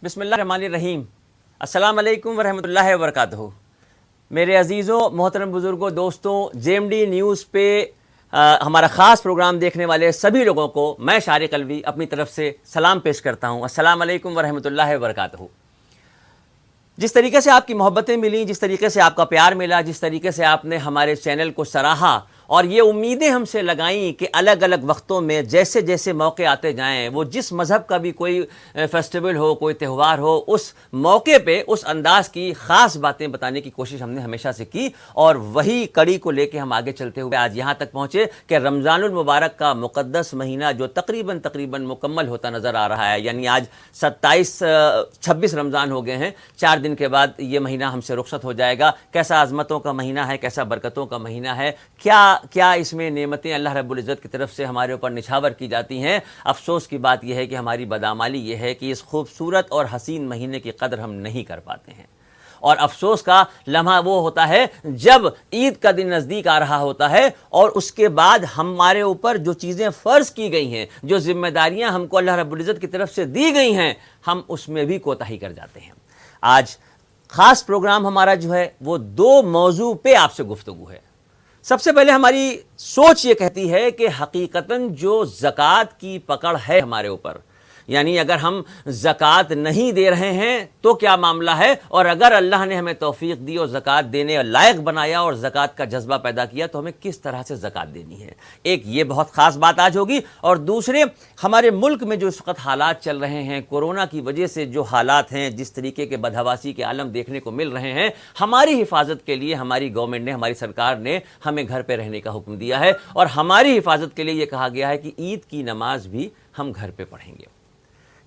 بسم اللہ الرحمن الرحیم۔ السلام علیکم ورحمۃ اللہ وبرکاتہ۔ میرے عزیزوں، محترم بزرگوں، دوستوں، جے ایم ڈی نیوز پہ ہمارا خاص پروگرام دیکھنے والے سبھی لوگوں کو میں شارق قلبی اپنی طرف سے سلام پیش کرتا ہوں۔ السلام علیکم ورحمۃ اللہ وبرکاتہ۔ جس طریقے سے آپ کی محبتیں ملیں، جس طریقے سے آپ کا پیار ملا، جس طریقے سے آپ نے ہمارے چینل کو سراہا اور یہ امیدیں ہم سے لگائیں کہ الگ الگ وقتوں میں جیسے جیسے موقع آتے جائیں، وہ جس مذہب کا بھی کوئی فیسٹیول ہو، کوئی تہوار ہو، اس موقع پہ اس انداز کی خاص باتیں بتانے کی کوشش ہم نے ہمیشہ سے کی، اور وہی کڑی کو لے کے ہم آگے چلتے ہوئے آج یہاں تک پہنچے کہ رمضان المبارک کا مقدس مہینہ جو تقریباً مکمل ہوتا نظر آ رہا ہے، یعنی آج 26 رمضان ہو گئے ہیں، 4 دن کے بعد یہ مہینہ ہم سے رخصت ہو جائے گا۔ کیسا عظمتوں کا مہینہ ہے، کیسا برکتوں کا مہینہ ہے، کیا اس میں نعمتیں اللہ رب العزت کی طرف سے ہمارے اوپر نچھاور کی جاتی ہیں۔ افسوس کی بات یہ ہے کہ ہماری بدعمالی یہ ہے کہ اس خوبصورت اور حسین مہینے کی قدر ہم نہیں کر پاتے ہیں، اور افسوس کا لمحہ وہ ہوتا ہے جب عید کا دن نزدیک آ رہا ہوتا ہے اور اس کے بعد ہمارے اوپر جو چیزیں فرض کی گئی ہیں، جو ذمہ داریاں ہم کو اللہ رب العزت کی طرف سے دی گئی ہیں، ہم اس میں بھی کوتاہی کر جاتے ہیں۔ آج خاص پروگرام ہمارا جو ہے وہ 2 موضوع پہ آپ سے گفتگو ہے۔ سب سے پہلے ہماری سوچ یہ کہتی ہے کہ حقیقتاً جو زکوٰۃ کی پکڑ ہے ہمارے اوپر، یعنی اگر ہم زکوٰۃ نہیں دے رہے ہیں تو کیا معاملہ ہے، اور اگر اللہ نے ہمیں توفیق دی اور زکوٰۃ دینے لائق بنایا اور زکوٰۃ کا جذبہ پیدا کیا تو ہمیں کس طرح سے زکوٰۃ دینی ہے۔ ایک یہ بہت خاص بات آج ہوگی، اور دوسرے ہمارے ملک میں جو اس وقت حالات چل رہے ہیں، کورونا کی وجہ سے جو حالات ہیں، جس طریقے کے بدحواسی کے عالم دیکھنے کو مل رہے ہیں، ہماری حفاظت کے لیے ہماری گورنمنٹ نے، ہماری سرکار نے ہمیں گھر پہ رہنے کا حکم دیا ہے، اور ہماری حفاظت کے لیے یہ کہا گیا ہے کہ عید کی نماز بھی ہم گھر پہ پڑھیں گے۔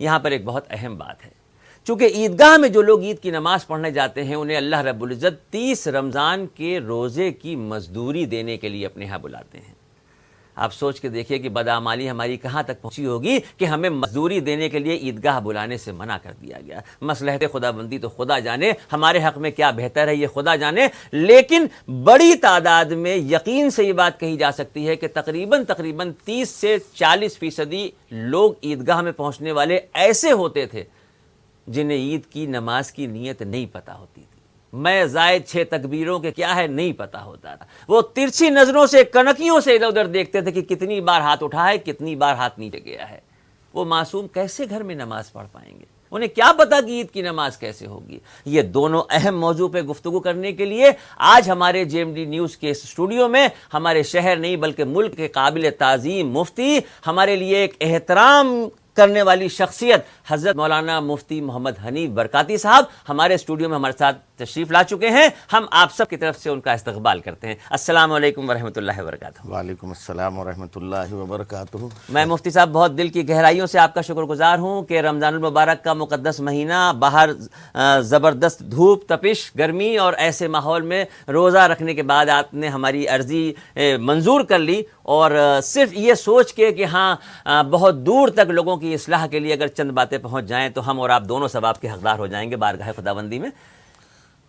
یہاں پر ایک بہت اہم بات ہے، چونکہ عیدگاہ میں جو لوگ عید کی نماز پڑھنے جاتے ہیں انہیں اللہ رب العزت 30 رمضان کے روزے کی مزدوری دینے کے لیے اپنے ہاں بلاتے ہیں۔ آپ سوچ کے دیکھیے کہ بدعمالی ہماری کہاں تک پہنچی ہوگی کہ ہمیں مزدوری دینے کے لیے عیدگاہ بلانے سے منع کر دیا گیا۔ مصلحت خدا بندی تو خدا جانے، ہمارے حق میں کیا بہتر ہے یہ خدا جانے، لیکن بڑی تعداد میں یقین سے یہ بات کہی جا سکتی ہے کہ تقریباً 30 سے 40% لوگ عیدگاہ میں پہنچنے والے ایسے ہوتے تھے جنہیں عید کی نماز کی نیت نہیں پتہ ہوتی تھی۔ میں زائد 6 تکبیروں کے کیا ہے نہیں پتا ہوتا تھا۔ وہ ترچھی نظروں سے، کنکیوں سے ادھر ادھر دیکھتے تھے کہ کتنی بار ہاتھ اٹھا ہے، کتنی بار ہاتھ نیچے گیا ہے۔ وہ معصوم کیسے گھر میں نماز پڑھ پائیں گے؟ انہیں کیا پتا کہ عید کی نماز کیسے ہوگی؟ یہ دونوں اہم موضوع پہ گفتگو کرنے کے لیے آج ہمارے جے ایم ڈی نیوز کے اسٹوڈیو میں ہمارے شہر نہیں بلکہ ملک کے قابل تعظیم مفتی، ہمارے لیے ایک احترام کرنے والی شخصیت حضرت مولانا مفتی محمد حنیف برکاتی صاحب ہمارے اسٹوڈیو میں ہمارے ساتھ تشریف لا چکے ہیں۔ ہم آپ سب کی طرف سے ان کا استقبال کرتے ہیں۔ السلام علیکم ورحمۃ اللہ وبرکاتہ۔ وعلیکم السلام ورحمۃ اللہ وبرکاتہ۔ میں مفتی صاحب بہت دل کی گہرائیوں سے آپ کا شکر گزار ہوں کہ رمضان المبارک کا مقدس مہینہ، باہر زبردست دھوپ، تپش، گرمی اور ایسے ماحول میں روزہ رکھنے کے بعد آپ نے ہماری عرضی منظور کر لی، اور صرف یہ سوچ کے کہ ہاں بہت دور تک لوگوں کی اصلاح کے لیے اگر چند باتیں پہنچ جائیں تو ہم اور آپ دونوں ثواب کے حقدار ہو جائیں گے بارگاہ خداوندی میں۔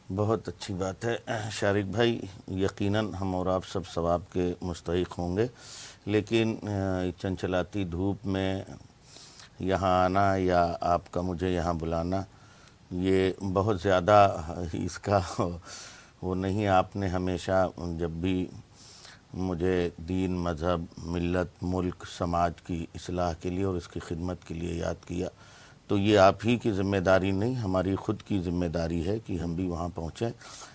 بہت اچھی بات ہے شارق بھائی، یقیناً ہم اور آپ سب ثواب کے مستحق ہوں گے، لیکن چنچلاتی دھوپ میں یہاں آنا یا آپ کا مجھے یہاں بلانا یہ بہت زیادہ اس کا وہ نہیں۔ آپ نے ہمیشہ جب بھی مجھے دین، مذہب، ملت، ملک، سماج کی اصلاح کے لیے اور اس کی خدمت کے لیے یاد کیا، تو یہ آپ ہی کی ذمہ داری نہیں، ہماری خود کی ذمہ داری ہے کہ ہم بھی وہاں پہنچیں۔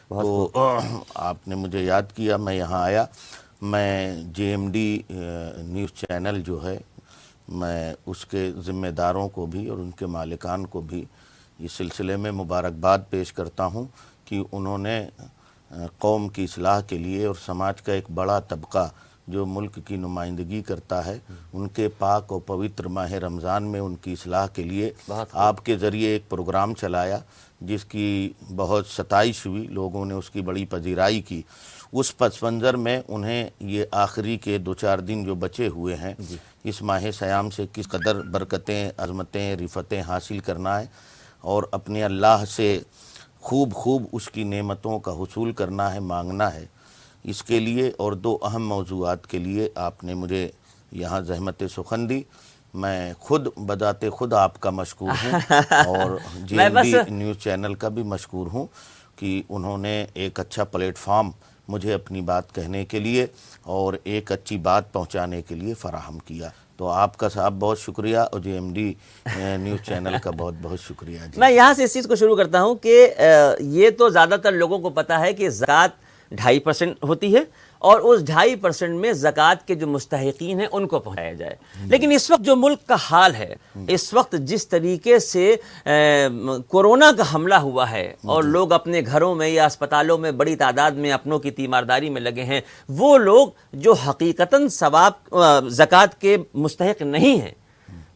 تو آپ نے مجھے یاد کیا، میں یہاں آیا۔ میں J M D news channel جو ہے، میں اس کے ذمہ داروں کو بھی اور ان کے مالکان کو بھی اس سلسلے میں مبارکباد پیش کرتا ہوں کہ انہوں نے قوم کی اصلاح کے لیے اور سماج کا ایک بڑا طبقہ جو ملک کی نمائندگی کرتا ہے، ان کے پاک و پوتر ماہ رمضان میں ان کی اصلاح کے لیے آپ کے ذریعے ایک پروگرام چلایا، جس کی بہت ستائش ہوئی، لوگوں نے اس کی بڑی پذیرائی کی۔ اس پس منظر میں انہیں یہ آخری کے 2-4 دن جو بچے ہوئے ہیں اس ماہ سیام سے کس قدر برکتیں، عظمتیں، رفتیں حاصل کرنا ہے اور اپنے اللہ سے خوب اس کی نعمتوں کا حصول کرنا ہے، مانگنا ہے، اس کے لیے اور 2 اہم موضوعات کے لیے آپ نے مجھے یہاں زحمت سخن دی۔ میں خود بذات خود آپ کا مشکور ہوں اور جی میں ایم بس ڈی نیوز چینل کا بھی مشکور ہوں کہ انہوں نے ایک اچھا پلیٹ فارم مجھے اپنی بات کہنے کے لیے اور ایک اچھی بات پہنچانے کے لیے فراہم کیا. تو آپ کا صاحب بہت شکریہ اور G M D news channel کا بہت بہت شکریہ. جی میں یہاں سے اس چیز کو شروع کرتا ہوں کہ یہ تو زیادہ تر لوگوں کو پتا ہے کہ زکوٰۃ 2.5% ہوتی ہے اور اس 2.5% میں زکوٰۃ کے جو مستحقین ہیں ان کو پہنچایا جائے. لیکن اس وقت جو ملک کا حال ہے، اس وقت جس طریقے سے کورونا کا حملہ ہوا ہے اور لوگ اپنے گھروں میں یا اسپتالوں میں بڑی تعداد میں اپنوں کی تیمارداری میں لگے ہیں، وہ لوگ جو حقیقتاً ثواب زکوٰۃ کے مستحق نہیں ہیں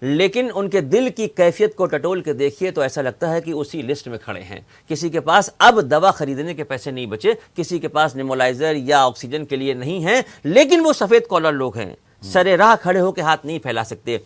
لیکن ان کے دل کی کیفیت کو ٹٹول کے دیکھیے تو ایسا لگتا ہے کہ اسی لسٹ میں کھڑے ہیں. کسی کے پاس اب دوا خریدنے کے پیسے نہیں بچے، کسی کے پاس نیمولائزر یا آکسیجن کے لیے نہیں ہیں، لیکن وہ سفید کالر لوگ ہیں، سرے راہ کھڑے ہو کے ہاتھ نہیں پھیلا سکتے.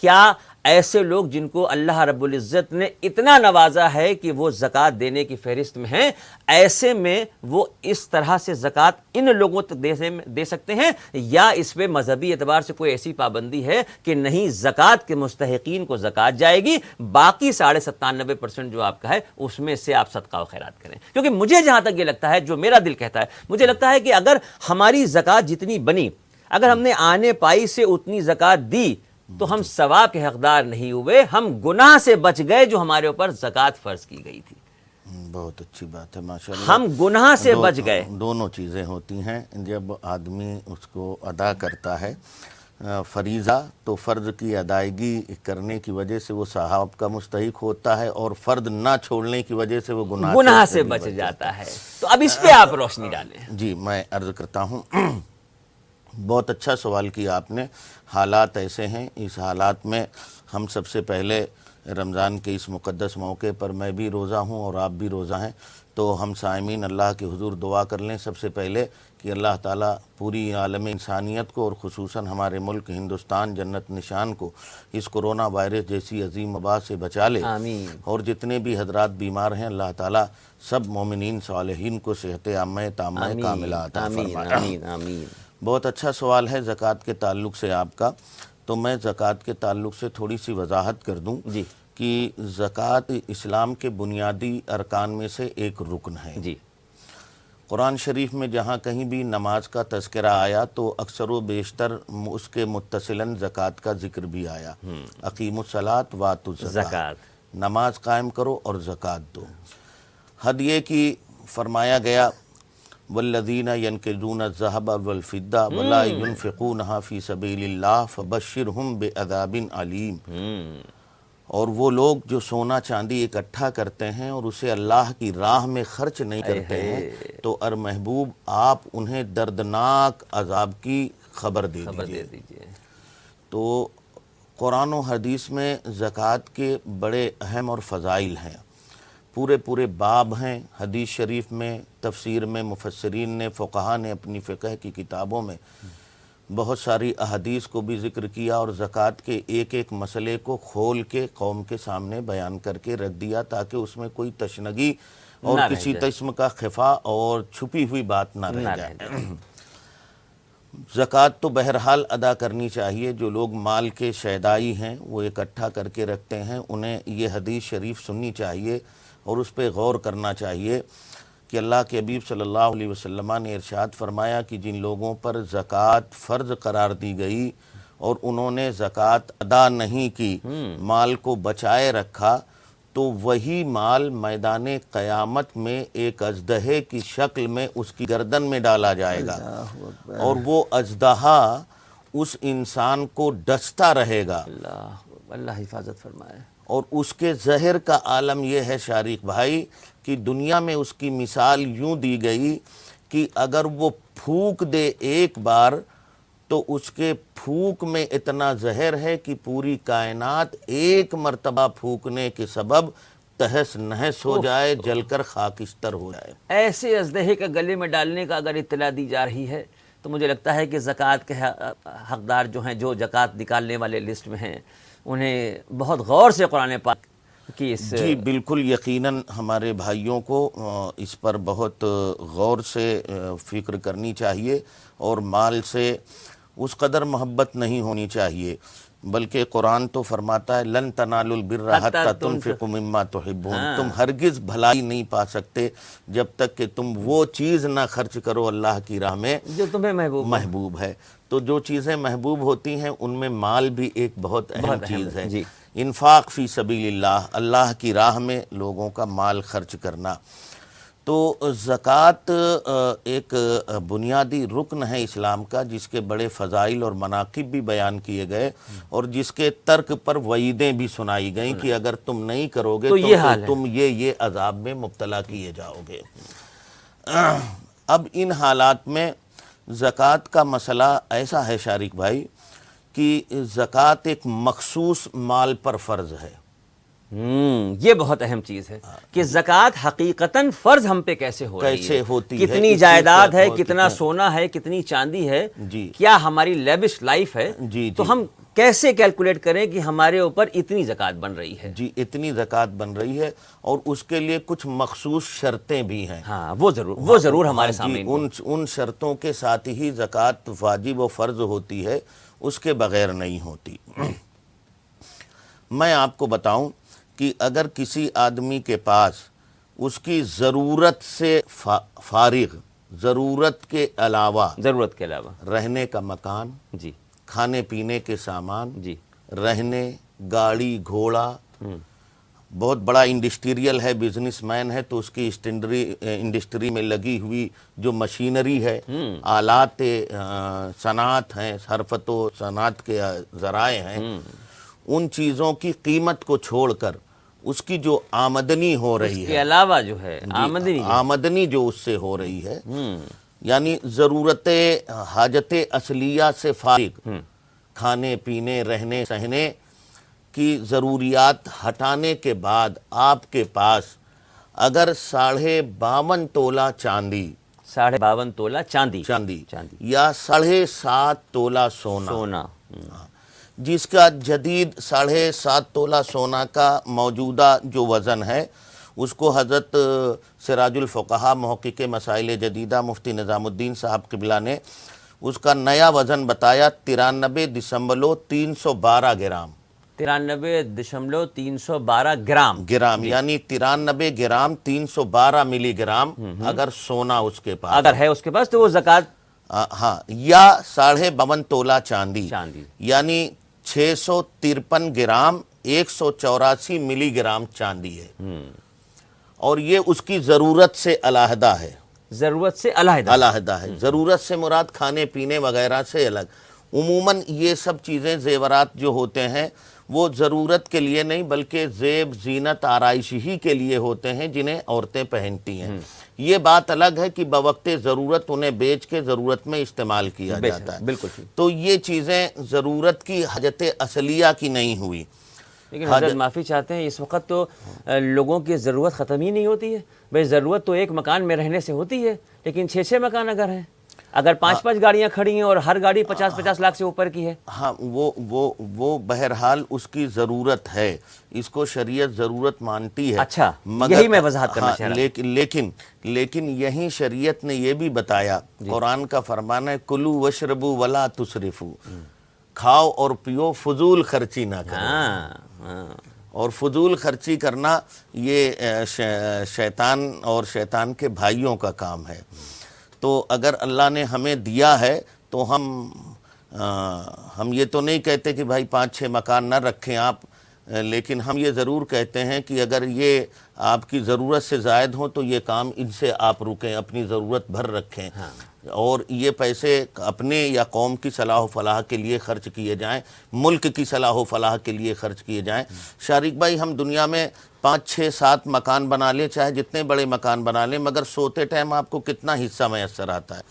کیا ایسے لوگ جن کو اللہ رب العزت نے اتنا نوازا ہے کہ وہ زکوٰۃ دینے کی فہرست میں ہیں، ایسے میں وہ اس طرح سے زکوٰۃ ان لوگوں تک دے سکتے ہیں، یا اس پہ مذہبی اعتبار سے کوئی ایسی پابندی ہے کہ نہیں زکوٰۃ کے مستحقین کو زکوٰۃ جائے گی، باقی 97% جو آپ کا ہے اس میں سے آپ صدقہ و خیرات کریں؟ کیونکہ مجھے جہاں تک یہ لگتا ہے، جو میرا دل کہتا ہے، مجھے لگتا ہے کہ اگر ہماری زکوٰۃ جتنی بنی، اگر ہم نے آنے پائی سے اتنی زکوٰۃ دی تو ہم ثواب کے حقدار نہیں ہوئے، ہم گناہ سے بچ گئے جو ہمارے اوپر زکوٰۃ فرض کی گئی تھی. بہت اچھی بات ہے، ماشاءاللہ. ہم گناہ سے بچ گئے. دونوں چیزیں ہوتی ہیں. جب آدمی اس کو ادا کرتا ہے فریضہ، تو فرض کی ادائیگی کرنے کی وجہ سے وہ ثواب کا مستحق ہوتا ہے، اور فرض نہ چھوڑنے کی وجہ سے وہ گناہ سے بچ جاتا ہے. تو اب اس پہ آپ روشنی ڈالیں. جی میں عرض کرتا ہوں. بہت اچھا سوال کیا آپ نے. حالات ایسے ہیں، اس حالات میں ہم سب سے پہلے رمضان کے اس مقدس موقع پر میں بھی روزہ ہوں اور آپ بھی روزہ ہیں، تو ہم سائمین اللہ کے حضور دعا کر لیں سب سے پہلے کہ اللہ تعالیٰ پوری عالم انسانیت کو اور خصوصاً ہمارے ملک ہندوستان جنت نشان کو اس کرونا وائرس جیسی عظیم وبا سے بچا لے. آمین. اور جتنے بھی حضرات بیمار ہیں اللہ تعالیٰ سب مومنین صالحین کو صحت عامہ تامہ کاملہ عطا فرمائے. آمین آمین. بہت اچھا سوال ہے زکوٰۃ کے تعلق سے آپ کا. تو میں زکوٰۃ کے تعلق سے تھوڑی سی وضاحت کر دوں جی کہ زکوٰۃ اسلام کے بنیادی ارکان میں سے ایک رکن ہے. جی. قرآن شریف میں جہاں کہیں بھی نماز کا تذکرہ آیا تو اکثر و بیشتر اس کے متصلاً زکوٰۃ کا ذکر بھی آیا. اقیموا الصلاۃ وآتوا الزکاۃ، نماز قائم کرو اور زکوٰۃ دو. حد یہ کہ فرمایا گیا والذین ینکزون الذہب والفضہ ولا ینفقونہا فی سبیل اللہ فبشرہم بعذاب علیم. اور وہ لوگ جو سونا چاندی اکٹھا کرتے ہیں اور اسے اللہ کی راہ میں خرچ نہیں کرتے ہیں، تو ار محبوب آپ انہیں دردناک عذاب کی خبر دے دیجئے. تو قرآن و حدیث میں زکوٰۃ کے بڑے اہم اور فضائل ہیں. پورے باب ہیں حدیث شریف میں، تفسیر میں مفسرین نے، فقہا نے اپنی فقہ کی کتابوں میں بہت ساری احادیث کو بھی ذکر کیا اور زکوٰۃ کے ایک ایک مسئلے کو کھول کے قوم کے سامنے بیان کر کے رکھ دیا تاکہ اس میں کوئی تشنگی اور کسی قسم کا خفا اور چھپی ہوئی بات نہ رہ جائے. زکوٰۃ تو بہرحال ادا کرنی چاہیے. جو لوگ مال کے شیدائی ہیں، وہ اکٹھا کر کے رکھتے ہیں، انہیں یہ حدیث شریف سننی چاہیے اور اس پہ غور کرنا چاہیے کہ اللہ کے حبیب صلی اللہ علیہ وسلم نے ارشاد فرمایا کہ جن لوگوں پر زکوٰۃ فرض قرار دی گئی اور انہوں نے زکوٰۃ ادا نہیں کی، مال کو بچائے رکھا، تو وہی مال میدان قیامت میں ایک اژدہے کی شکل میں اس کی گردن میں ڈالا جائے گا اور وہ اژدہا اس انسان کو ڈستا رہے گا. اللہ حفاظت فرمائے. اور اس کے زہر کا عالم یہ ہے شارق بھائی کہ دنیا میں اس کی مثال یوں دی گئی کہ اگر وہ پھونک دے ایک بار تو اس کے پھونک میں اتنا زہر ہے کہ پوری کائنات ایک مرتبہ پھونکنے کے سبب تہس نہس ہو جائے، جل کر خاکستر ہو جائے. ایسے اژدہے کا گلے میں ڈالنے کا اگر اطلاع دی جا رہی ہے تو مجھے لگتا ہے کہ زکوٰۃ کے حقدار جو ہیں، جو زکوٰۃ نکالنے والے لسٹ میں ہیں، انہیں بہت غور سے قرآن پاک کی جی بالکل یقیناً ہمارے بھائیوں کو اس پر بہت غور سے فکر کرنی چاہیے اور مال سے اس قدر محبت نہیں ہونی چاہیے. بلکہ قرآن تو فرماتا ہے لن تنالوا البر حتی تنفقوا مما تحبون، تم ہرگز بھلائی نہیں پا سکتے جب تک کہ تم وہ چیز نہ خرچ کرو اللہ کی راہ میں جو تمہیں محبوب ہے۔ تو جو چیزیں محبوب ہوتی ہیں ان میں مال بھی ایک بہت اہم چیز ہے۔ جی۔ انفاق فی سبیل اللہ، اللہ کی راہ میں لوگوں کا مال خرچ کرنا۔ تو زکوٰۃ ایک بنیادی رکن ہے اسلام کا، جس کے بڑے فضائل اور مناقب بھی بیان کیے گئے اور جس کے ترک پر وعیدیں بھی سنائی گئیں کہ اگر تم نہیں کرو گے تو تم یہ عذاب میں مبتلا کیے جاؤ گے۔ اب ان حالات میں زکوٰۃ کا مسئلہ ایسا ہے شارق بھائی کہ زکوٰۃ ایک مخصوص مال پر فرض ہے۔ یہ بہت اہم چیز ہے کہ زکوٰۃ حقیقتاً فرض ہم پہ کیسے ہوتی ہے، کتنی جائیداد ہے، کتنا سونا ہے، کتنی چاندی ہے، کیا ہماری لیوش لائف ہے، تو ہم کیسے کیلکولیٹ کریں کہ ہمارے اوپر اتنی زکوٰۃ بن رہی ہے۔ جی، اتنی زکوٰۃ بن رہی ہے اور اس کے لیے کچھ مخصوص شرطیں بھی ہیں۔ ہاں، وہ ضرور ہمارے سامنے ان شرطوں کے ساتھ ہی زکوٰۃ واجب و فرض ہوتی ہے، اس کے بغیر نہیں ہوتی۔ میں آپ کو بتاؤں کہ اگر کسی آدمی کے پاس اس کی ضرورت سے فارغ، ضرورت کے علاوہ رہنے کا مکان، جی، کھانے پینے کے سامان، جی، رہنے، گاڑی گھوڑا، بہت بڑا انڈسٹریل ہے، بزنس مین ہے، تو اس کی انڈسٹری میں لگی ہوئی جو مشینری ہے، آلات صنعت ہیں، حرفت و صنعت کے ذرائع ہیں، ان چیزوں کی قیمت کو چھوڑ کر اس کی جو آمدنی ہو رہی ہے، اس کے علاوہ جو ہے آمدنی جو اس سے ہو رہی ہے، یعنی ضرورت حاجت اصلیہ سے فارغ، کھانے پینے رہنے سہنے کی ضروریات ہٹانے کے بعد آپ کے پاس اگر 52.5 تولہ چاندی، 52.5 تولہ چاندی یا 7.5 تولہ سونا، جس کا جدید 7.5 تولہ سونا کا موجودہ جو وزن ہے، اس کو حضرت سراج الفقہاء محقق مسائل جدیدہ مفتی نظام الدین صاحب قبلہ نے اس کا نیا وزن بتایا 93.312 گرام۔ 93.312 گرام، یعنی 93 گرام 312 ملی گرام اگر سونا اس کے پاس، اگر ہے اس کے پاس، تو وہ زکوٰۃ، ہاں، یا 52.5 تولہ چاندی یعنی 653 گرام 184 ملی گرام چاندی ہے، اور یہ اس کی ضرورت سے علیحدہ ہے، ضرورت سے علیحدہ ہے۔ ضرورت سے مراد کھانے پینے وغیرہ سے الگ۔ عموماً یہ سب چیزیں زیورات جو ہوتے ہیں وہ ضرورت کے لیے نہیں بلکہ زیب زینت آرائش ہی کے لیے ہوتے ہیں جنہیں عورتیں پہنتی ہیں۔ یہ بات الگ ہے کہ بوقت ضرورت انہیں بیچ کے ضرورت میں استعمال کیا جاتا ہے، بالکل۔ تو یہ چیزیں ضرورت کی حاجت اصلیہ کی نہیں ہوئی۔ لیکن حضرت معافی چاہتے ہیں، اس وقت تو لوگوں کی ضرورت ختم ہی نہیں ہوتی ہے۔ بھئی ضرورت تو ایک مکان میں رہنے سے ہوتی ہے، لیکن 6 مکان اگر ہیں، اگر 5 گاڑیاں کھڑی ہیں اور ہر گاڑی 50 لاکھ سے اوپر کی ہے، ہاں، وہ بہرحال اس کی ضرورت ہے، اس کو شریعت ضرورت مانتی ہے۔ اچھا، یہی میں وضاحت کرنا چاہ رہا ہوں۔ لیکن یہی شریعت نے یہ بھی بتایا، قرآن کا فرمان ہے کلوا واشربوا ولا تسرفوا، کھاؤ اور پیو، فضول خرچی نہ کرو۔ اور فضول خرچی کرنا یہ شیطان اور شیطان کے بھائیوں کا کام ہے۔ تو اگر اللہ نے ہمیں دیا ہے تو ہم یہ تو نہیں کہتے کہ بھائی 5-6 مکان نہ رکھیں آپ، لیکن ہم یہ ضرور کہتے ہیں کہ اگر یہ آپ کی ضرورت سے زائد ہوں تو یہ کام ان سے آپ رکیں، اپنی ضرورت بھر رکھیں، اور یہ پیسے اپنے یا قوم کی صلاح و فلاح کے لیے خرچ کیے جائیں، ملک کی صلاح و فلاح کے لیے خرچ کیے جائیں۔ شارق بھائی، ہم دنیا میں 5-6-7 مکان بنا لیں، چاہے جتنے بڑے مکان بنا لیں، مگر سوتے ٹائم آپ کو کتنا حصہ میسر آتا ہے؟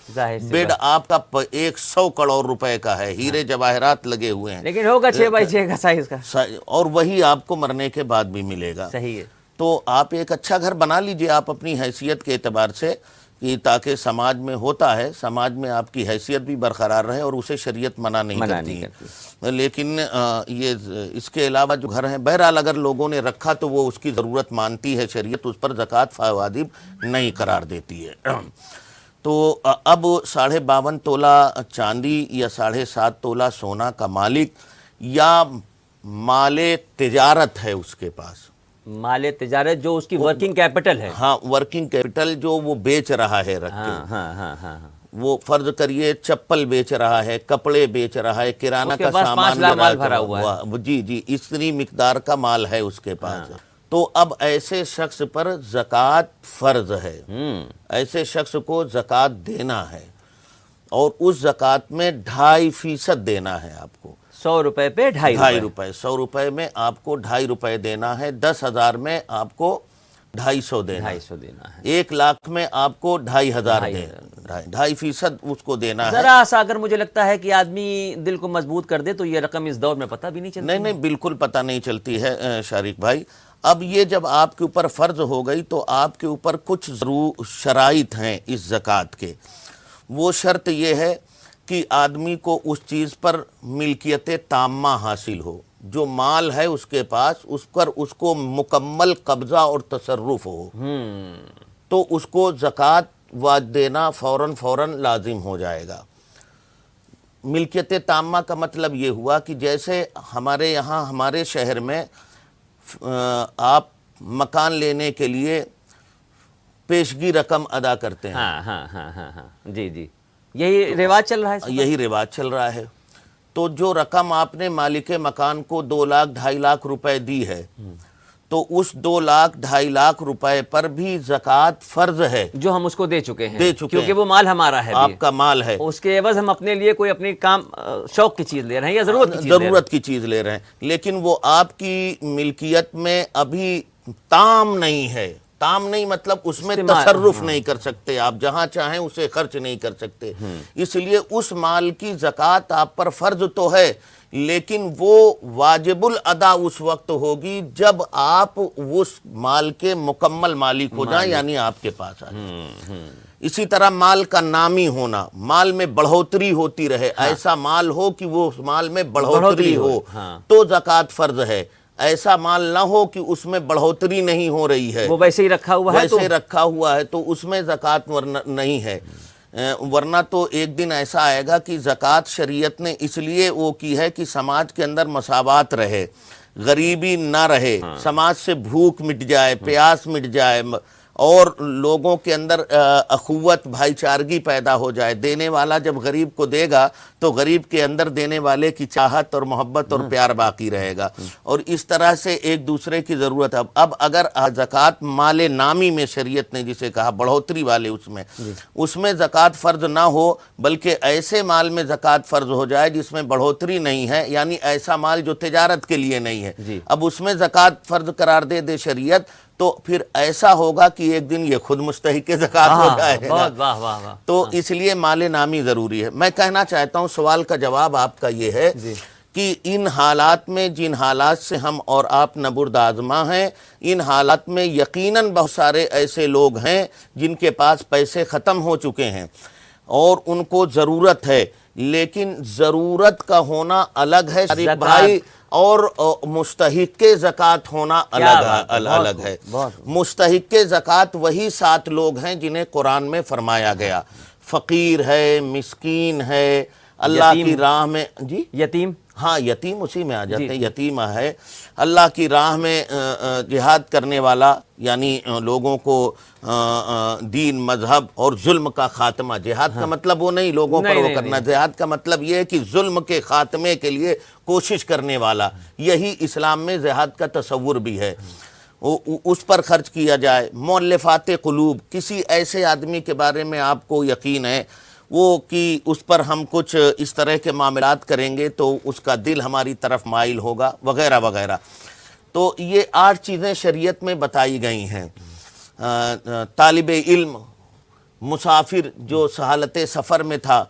بیڈ آپ کا 100 کروڑ روپے کا ہے، ہیرے جواہرات لگے ہوئے ہیں، لیکن ہوگا 6x6 کا سائز کا، اور وہی آپ کو مرنے کے بعد بھی ملے گا۔ صحیح ہے۔ تو آپ ایک اچھا گھر بنا لیجئے آپ اپنی حیثیت کے اعتبار سے، کہ تاکہ سماج میں ہوتا ہے، سماج میں آپ کی حیثیت بھی برقرار رہے، اور اسے شریعت منع نہیں کرتی۔ لیکن یہ اس کے علاوہ جو گھر ہیں، بہرحال اگر لوگوں نے رکھا تو وہ اس کی ضرورت مانتی ہے، شریعت اس پر زکوٰۃ واجب نہیں قرار دیتی ہے۔ تو اب 52.5 تولہ چاندی یا 7.5 تولہ سونا کا مالک یا مال تجارت ہے اس کے پاس، مال تجارت جو اس کی ورکنگ کیپٹل ہے. ہاں ورکنگ کیپٹل جو وہ بیچ رہا ہے رکھ کے، ہاں ہاں ہاں. وہ فرض کریے چپل بیچ رہا ہے، کپڑے بیچ رہا ہے، کرانہ اس کے کا پاس 5 سامان لاکھ مال بھرا ہوا ہے. جی جی اتنی مقدار کا مال ہے اس کے پاس. تو اب ایسے شخص پر زکوٰۃ فرض ہے، ایسے شخص کو زکوٰۃ دینا ہے، اور اس زکوٰۃ میں 2.5% دینا ہے آپ کو. 100 روپے پہ 2.5 روپے 100 روپے میں آپ کو 2.5 روپے دینا ہے. 10,000 میں آپ کو 250 دینا ہے. 250 دینا ہے. 1 لاکھ میں آپ کو 2,500 دینا، 2.5% اس کو دینا ہے. ذرا سا اگر مجھے لگتا ہے کہ آدمی دل کو مضبوط کر دے تو یہ رقم اس دور میں پتہ بھی نہیں چلتی. نہیں بالکل پتہ نہیں چلتی ہے شارق بھائی. اب یہ جب آپ کے اوپر فرض ہو گئی تو آپ کے اوپر کچھ ضرور شرائط ہیں اس زکوٰۃ کے. وہ شرط یہ ہے کہ آدمی کو اس چیز پر ملکیت تامہ حاصل ہو، جو مال ہے اس کے پاس اس پر اس کو مکمل قبضہ اور تصرف ہو، تو اس کو زکوٰۃ دینا فوراً لازم ہو جائے گا. ملکیت تامہ کا مطلب یہ ہوا کہ جیسے ہمارے یہاں ہمارے شہر میں آپ مکان لینے کے لیے پیشگی رقم ادا کرتے ہیں. ہاں جی جی یہی رواج چل رہا ہے. یہی رواج چل رہا ہے. تو جو رقم آپ نے مالک مکان کو 2 لاکھ 2.5 لاکھ روپے دی ہے، تو اس 2 لاکھ 2.5 لاکھ روپے پر بھی زکوٰۃ فرض ہے، جو ہم اس کو دے چکے ہیں کیونکہ وہ مال ہمارا ہے، آپ کا مال ہے. اس کے عوض ہم اپنے لیے کوئی اپنی کام شوق کی چیز لے رہے ہیں یا ضرورت کی چیز لے رہے ہیں، لیکن وہ آپ کی ملکیت میں ابھی تام نہیں ہے. تام نہیں مطلب اس میں تصرف نہیں کر سکتے، آپ جہاں چاہیں اسے خرچ نہیں کر سکتے. اس لیے اس مال کی زکوٰۃ آپ پر فرض تو ہے، لیکن وہ واجب الادا اس وقت ہوگی جب آپ اس مال کے مکمل مالک ہو جائیں، یعنی آپ کے پاس آ جائیں. اسی طرح مال کا نامی ہونا، مال میں بڑھوتری ہوتی رہے، ایسا مال ہو کہ وہ مال میں بڑھوتری ہو تو زکوٰۃ فرض ہے. ایسا مال نہ ہو کہ اس میں بڑھوتری نہیں ہو رہی ہے، وہ ویسے ہی رکھا ہوا ہے تو اس میں زکوٰۃ نہیں ہے. ورنہ تو ایک دن ایسا آئے گا کہ زکوٰۃ شریعت نے اس لیے وہ کی ہے کہ سماج کے اندر مساوات رہے، غریبی نہ رہے، سماج سے بھوک مٹ جائے، پیاس مٹ جائے، اور لوگوں کے اندر اخوت بھائی چارگی پیدا ہو جائے. دینے والا جب غریب کو دے گا تو غریب کے اندر دینے والے کی چاہت اور محبت اور پیار باقی رہے گا، اور اس طرح سے ایک دوسرے کی ضرورت ہے. اب اگر زکوٰۃ مال نامی میں شریعت نے جسے کہا بڑھوتری والے، اس میں زکوٰۃ فرض نہ ہو، بلکہ ایسے مال میں زکوٰۃ فرض ہو جائے جس میں بڑھوتری نہیں ہے، یعنی ایسا مال جو تجارت کے لیے نہیں ہے، اب اس میں زکوٰۃ فرض قرار دے شریعت، تو پھر ایسا ہوگا کہ ایک دن یہ خود مستحق زکوٰۃ ہو جائے گا. تو اس لیے مال نامی ضروری ہے. میں کہنا چاہتا ہوں، سوال کا جواب آپ کا یہ ہے کہ ان حالات میں، جن حالات سے ہم اور آپ نبرد آزما ہیں، ان حالات میں یقیناً بہت سارے ایسے لوگ ہیں جن کے پاس پیسے ختم ہو چکے ہیں اور ان کو ضرورت ہے، لیکن ضرورت کا ہونا الگ ہے بھائی، اور مستحق زکوٰۃ ہونا الگ ہے. مستحق زکوٰۃ وہی 7 لوگ ہیں جنہیں قرآن میں فرمایا گیا. فقیر ہے، مسکین ہے، اللہ کی راہ میں یتیم، ہاں یتیم اسی میں آ جاتے ہیں. یتیم ہے، اللہ کی راہ میں جہاد کرنے والا، یعنی لوگوں کو دین، مذہب اور ظلم کا خاتمہ. جہاد کا مطلب وہ نہیں لوگوں پر وہ کرنا، جہاد کا مطلب یہ ہے کہ ظلم کے خاتمے کے لیے کوشش کرنے والا. یہی اسلام میں جہاد کا تصور بھی ہے، اس پر خرچ کیا جائے. مؤلفات قلوب، کسی ایسے آدمی کے بارے میں آپ کو یقین ہے وہ کہ اس پر ہم کچھ اس طرح کے معاملات کریں گے تو اس کا دل ہماری طرف مائل ہوگا، وغیرہ وغیرہ. تو یہ 8 چیزیں شریعت میں بتائی گئی ہیں. طالب علم، مسافر جو سہالت سفر میں تھا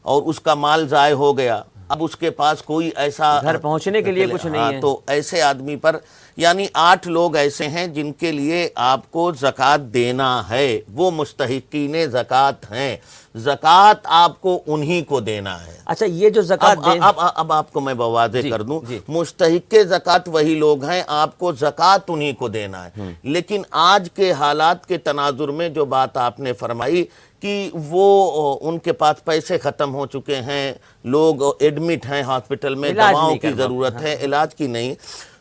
اور اس کا مال ضائع ہو گیا، اب اس کے پاس کوئی ایسا گھر پہنچنے کے لیے کچھ نہیں ہے، تو ایسے آدمی پر، یعنی 8 لوگ ایسے ہیں جن کے لیے آپ کو زکوٰۃ دینا ہے، وہ مستحقین زکوٰۃ ہیں. زکوٰۃ آپ کو انہی کو دینا ہے۔ اچھا یہ جو زکوٰۃ اب آپ کو میں واضح کر دوں، مستحق زکوٰۃ وہی لوگ ہیں، آپ کو زکوٰۃ انہی کو دینا ہے۔ لیکن آج کے حالات کے تناظر میں جو بات آپ نے فرمائی کہ وہ ان کے پاس پیسے ختم ہو چکے ہیں، لوگ ایڈمٹ ہیں ہاسپٹل میں، دواؤں کی ضرورت ہے، علاج کی نہیں،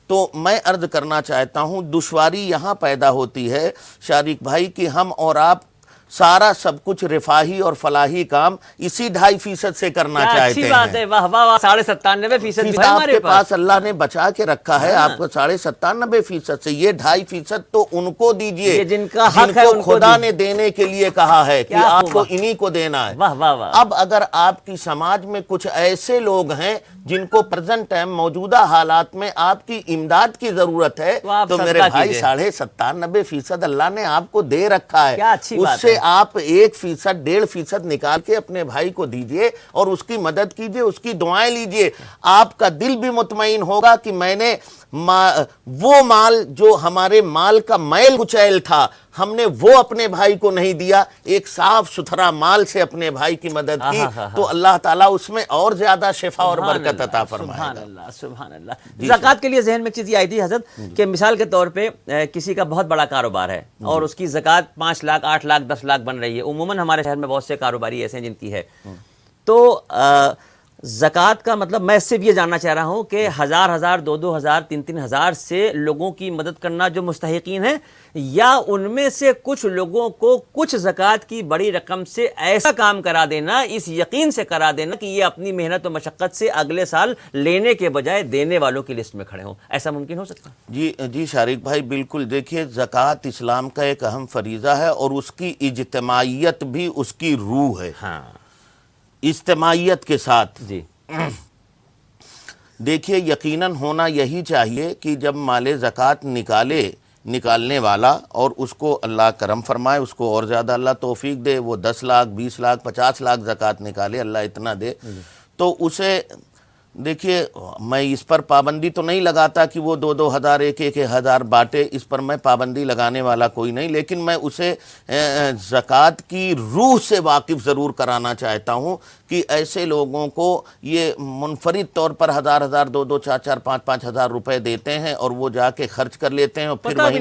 تو میں عرض کرنا چاہتا ہوں دشواری یہاں پیدا ہوتی ہے شارق بھائی کہ ہم اور آپ سارا سب کچھ رفاہی اور فلاحی کام اسی 2.5% سے کرنا چاہتے ہیں۔ اچھی بات ہے، واہ واہ واہ، 97.5% بھی آپ کے پاس اللہ نے بچا کے رکھا ہے، آپ کو 97.5% سے، یہ 2.5% تو ان کو دیجئے جن کا حق ہے، جن کو خدا نے دینے کے لیے کہا ہے کہ آپ کو انہی کو دینا ہے۔ واہ واہ واہ۔ اب اگر آپ کی سماج میں کچھ ایسے لوگ ہیں جن کو پریزنٹ ٹائم موجودہ حالات میں آپ کی امداد کی ضرورت ہے تو میرے بھائی 97.5% اللہ نے آپ کو دے رکھا ہے، اس سے آپ 1%، 1.5% نکال کے اپنے بھائی کو دیجئے اور اس کی مدد کیجئے، اس کی دعائیں لیجئے، آپ کا دل بھی مطمئن ہوگا کہ میں نے وہ مال جو ہمارے مال کا میل کچیل تھا ہم نے وہ اپنے بھائی کو نہیں دیا، ایک صاف ستھرا مال سے اپنے بھائی کی مدد کی تو اللہ تعالیٰ اس میں اور زیادہ شفا اور برکت عطا فرمائے گا۔ سبحان اللہ، سبحان اللہ۔ زکوٰۃ کے لیے ذہن میں چیز یہ آئی تھی حضرت کہ مثال کے طور پہ کسی کا بہت بڑا کاروبار ہے اور اس کی زکوٰۃ 5 لاکھ 8 لاکھ 10 لاکھ بن رہی ہے، عموماً ہمارے شہر میں بہت سے کاروباری ایسے ہیں جن کی ہے، تو زکوٰۃ کا مطلب میں صرف یہ جاننا چاہ رہا ہوں کہ 1000 2 ہزار 3 ہزار سے لوگوں کی مدد کرنا جو مستحقین ہیں، یا ان میں سے کچھ لوگوں کو کچھ زکوٰۃ کی بڑی رقم سے ایسا کام کرا دینا، اس یقین سے کرا دینا کہ یہ اپنی محنت و مشقت سے اگلے سال لینے کے بجائے دینے والوں کی لسٹ میں کھڑے ہوں، ایسا ممکن ہو سکتا ہے؟ جی شارق بھائی بالکل، دیکھیے زکوٰۃ اسلام کا ایک اہم فریضہ ہے اور اس کی اجتماعیت بھی اس کی روح ہے، اجتماعیت کے ساتھ۔ جی دیکھیے یقیناً ہونا یہی چاہیے کہ جب مال زکوٰۃ نکالنے والا اور اس کو اللہ کرم فرمائے، اس کو اور زیادہ اللہ توفیق دے، وہ 10 لاکھ 20 لاکھ 50 لاکھ زکوٰۃ نکالے، اللہ اتنا دے، تو اسے دیکھیے میں اس پر پابندی تو نہیں لگاتا کہ وہ 2 ہزار 1 ہزار بانٹے، اس پر میں پابندی لگانے والا کوئی نہیں، لیکن میں اسے زکوٰۃ کی روح سے واقف ضرور کرانا چاہتا ہوں کہ ایسے لوگوں کو یہ منفرد طور پر 1000 2 4 5 ہزار روپے دیتے ہیں اور وہ جا کے خرچ کر لیتے ہیں اور پھر وہی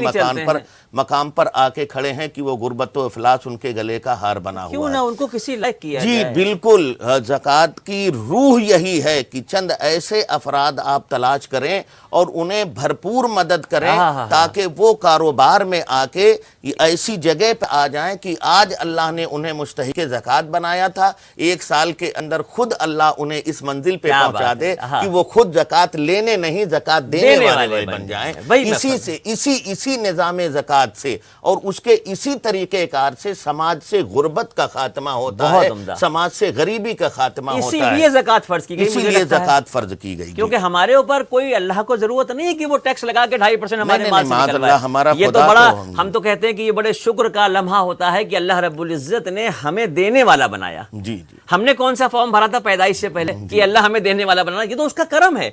مقام پر آ کے کھڑے ہیں کہ وہ غربت و افلاس ان کے گلے کا ہار بنا ہوا ہے۔ کیوں نہ ان کو کسی لائق کیا جی بالکل، زکوٰۃ کی روح یہی ہے کہ چند ایسے افراد آپ تلاش کریں اور انہیں بھرپور مدد کریں تاکہ وہ کاروبار میں آ کے ایسی جگہ پہ آ جائیں کہ آج اللہ نے انہیں مستحق زکوٰۃ بنایا تھا، 1 سال کے اندر خود اللہ انہیں اس منزل پہ پہنچا دے کہ وہ خود زکوٰۃ لینے نہیں زکوٰۃ دینے والے بن جائیں۔ اسی نظام زکوٰۃ سے اور اس کے اسی طریقہ کار سے سماج سے غربت کا خاتمہ ہوتا ہے، سماج سے غریبی کا خاتمہ ہوتا ہے، اسی لیے زکوٰۃ فرض کی گئی، اسی لیے زکوٰۃ فرض کی گئی، کیونکہ ہمارے اوپر کوئی اللہ کو ضرورت نہیں کہ وہ ٹیکس لگا کے 2.5% ہمارے مال سے نکلوائے۔ یہ تو بڑا، ہم تو کہتے ہیں کہ یہ بڑے شکر کا لمحہ ہوتا ہے کہ اللہ رب العزت نے ہمیں دینے والا بنایا۔ جی ہم نے کون سا فارم بھرا تھا پیدائش سے پہلے کہ اللہ ہمیں دینے والا بنانا، یہ تو اس کا کرم ہے،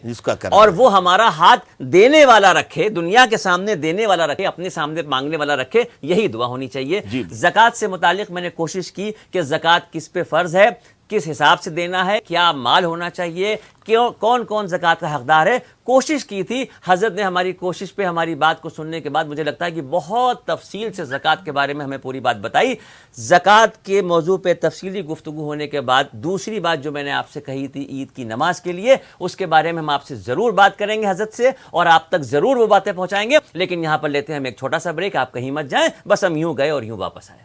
اور وہ ہمارا ہاتھ دینے والا رکھے، دنیا کے سامنے دینے والا رکھے، اپنے سامنے مانگنے والا رکھے، یہی دعا ہونی چاہیے۔ زکوٰۃ سے متعلق میں نے کوشش کی کہ زکوٰۃ کس پہ فرض ہے، کس حساب سے دینا ہے، کیا مال ہونا چاہیے، کون کون زکوٰۃ کا حقدار ہے، کوشش کی تھی۔ حضرت نے ہماری کوشش پہ ہماری بات کو سننے کے بعد مجھے لگتا ہے کہ بہت تفصیل سے زکوٰۃ کے بارے میں ہمیں پوری بات بتائی۔ زکوٰۃ کے موضوع پہ تفصیلی گفتگو ہونے کے بعد دوسری بات جو میں نے آپ سے کہی تھی عید کی نماز کے لیے، اس کے بارے میں ہم آپ سے ضرور بات کریں گے حضرت سے، اور آپ تک ضرور وہ باتیں پہنچائیں گے، لیکن یہاں پر لیتے ہیں ہم ایک چھوٹا سا بریک، آپ کہیں مت جائیں، بس ہم یوں گئے اور یوں واپس آئے۔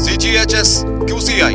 CGHS, QCI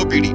OPD,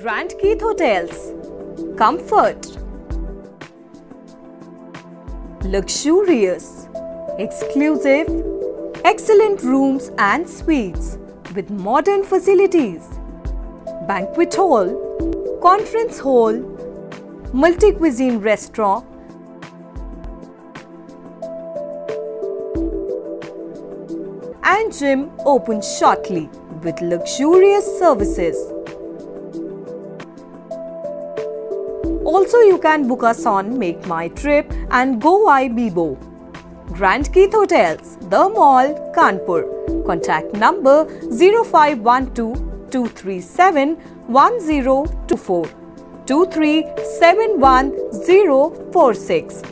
Grand Keith Hotels. Comfort. Luxurious. Exclusive. Excellent rooms and suites with modern facilities. Banquet hall. Conference hall. Multi-cuisine restaurant. And gym open shortly with luxurious services. Also, you can book us on Make My Trip and Go Ibibo. Grand Keith Hotels, The Mall, Kanpur. Contact number 0512 237 1024 2371046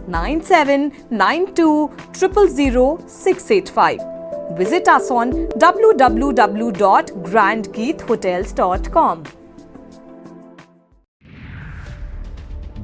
9792 000 685. Visit us on www.grandkeithhotels.com.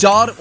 4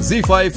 Z5,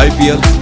IPL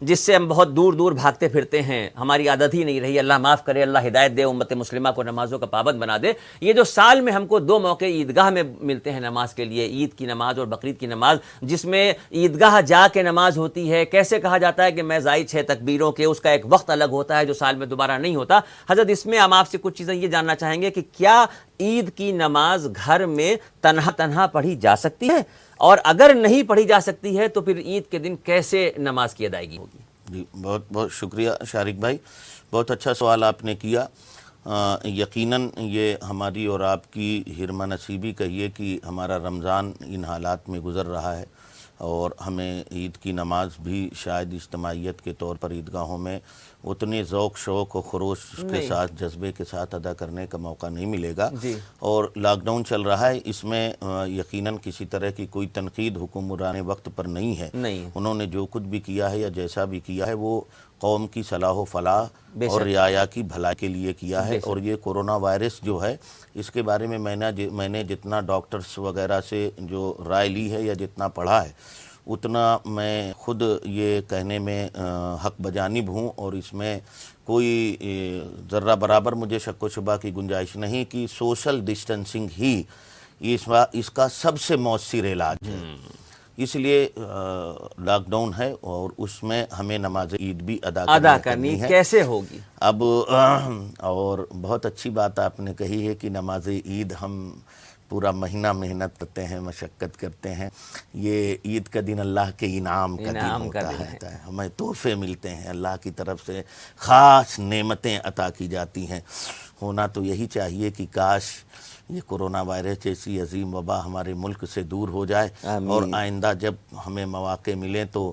جس سے ہم بہت دور دور بھاگتے پھرتے ہیں، ہماری عادت ہی نہیں رہی، اللہ معاف کرے، اللہ ہدایت دے، امت مسلمہ کو نمازوں کا پابند بنا دے۔ یہ جو سال میں ہم کو 2 موقع عیدگاہ میں ملتے ہیں نماز کے لیے، عید کی نماز اور بقرعید کی نماز، جس میں عیدگاہ جا کے نماز ہوتی ہے، کیسے کہا جاتا ہے کہ میں زائد 6 تکبیروں کے، اس کا ایک وقت الگ ہوتا ہے جو سال میں دوبارہ نہیں ہوتا۔ حضرت اس میں ہم آپ سے کچھ چیزیں یہ جاننا چاہیں گے کہ کیا عید کی نماز گھر میں تنہا پڑھی جا سکتی ہے، اور اگر نہیں پڑھی جا سکتی ہے تو پھر عید کے دن کیسے نماز کی ادائیگی ہوگی؟ جی بہت بہت شکریہ شارق بھائی، بہت اچھا سوال آپ نے کیا۔ یقیناً یہ ہماری اور آپ کی حرمہ نصیبی کہیے کہ ہمارا رمضان ان حالات میں گزر رہا ہے، اور ہمیں عید کی نماز بھی شاید اجتماعیت کے طور پر عیدگاہوں میں اتنے ذوق شوق و خروش کے ساتھ، جذبے کے ساتھ ادا کرنے کا موقع نہیں ملے گا۔ اور لاک ڈاؤن چل رہا ہے، اس میں یقیناً کسی طرح کی کوئی تنقید حکمران وقت پر نہیں ہے۔ انہوں نے جو کچھ بھی کیا ہے یا جیسا بھی کیا ہے وہ قوم کی صلاح و فلاح اور رعایا کی بھلائی کے لیے کیا ہے۔ اور یہ کورونا وائرس جو ہے، اس کے بارے میں میں نے جتنا ڈاکٹرز وغیرہ سے جو رائے لی ہے یا جتنا پڑھا ہے، اتنا میں خود یہ کہنے میں حق بجانب ہوں، اور اس میں کوئی ذرہ برابر مجھے شک و شبہ کی گنجائش نہیں کہ سوشل ڈسٹنسنگ ہی اس کا سب سے مؤثر علاج ہے۔ اس لیے لاک ڈاؤن ہے، اور اس میں ہمیں نماز عید بھی ادا کرنی ہے۔ کیسے ہوگی؟ اب اور بہت اچھی بات آپ نے کہی ہے کہ نماز عید ہم پورا مہینہ محنت کرتے ہیں، مشقت کرتے ہیں۔ یہ عید کا دن اللہ کے انعام کا دن ہوتا ہے، ہمیں تحفے ملتے ہیں، اللہ کی طرف سے خاص نعمتیں عطا کی جاتی ہیں۔ ہونا تو یہی چاہیے کہ کاش یہ کورونا وائرس جیسی عظیم وبا ہمارے ملک سے دور ہو جائے، اور آئندہ جب ہمیں مواقع ملیں تو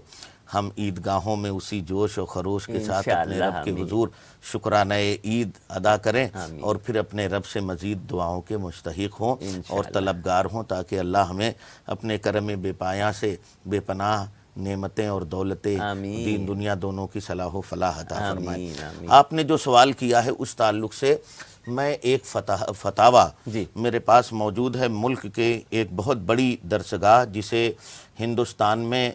ہم عیدگاہوں میں اسی جوش و خروش کے ساتھ اپنے رب کے حضور شکرانہ عید ادا کریں، اور پھر اپنے رب سے مزید دعاؤں کے مستحق ہوں اور طلبگار ہوں، تاکہ اللہ ہمیں اپنے کرم بے پایاں سے بے پناہ نعمتیں اور دولتیں دین دنیا دونوں کی صلاح و فلاح عطا فرمائے۔ آپ نے جو سوال کیا ہے اس تعلق سے میں ایک فتاویٰ میرے پاس موجود ہے، ملک کے ایک بہت بڑی درسگاہ جسے ہندوستان میں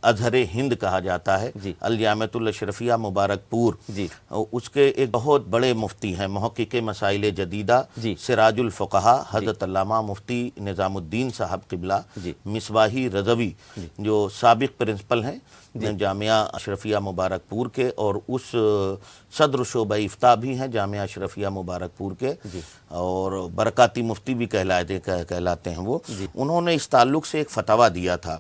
ازہر ہند کہا جاتا ہے، الجامعۃ الاشرفیہ مبارک پور، اس کے ایک بہت بڑے مفتی ہیں، محقق مسائل جدیدہ، سراج الفقہا، حضرت علامہ مفتی نظام الدین صاحب قبلہ مصباحی رضوی، جو سابق پرنسپل ہیں جامعہ اشرفیہ مبارک پور کے، اور اس صدر شعبہ افتاء بھی ہیں جامعہ اشرفیہ مبارک پور کے، اور برکاتی مفتی بھی کہلاتے ہیں وہ۔ انہوں نے اس تعلق سے ایک فتویٰ دیا تھا،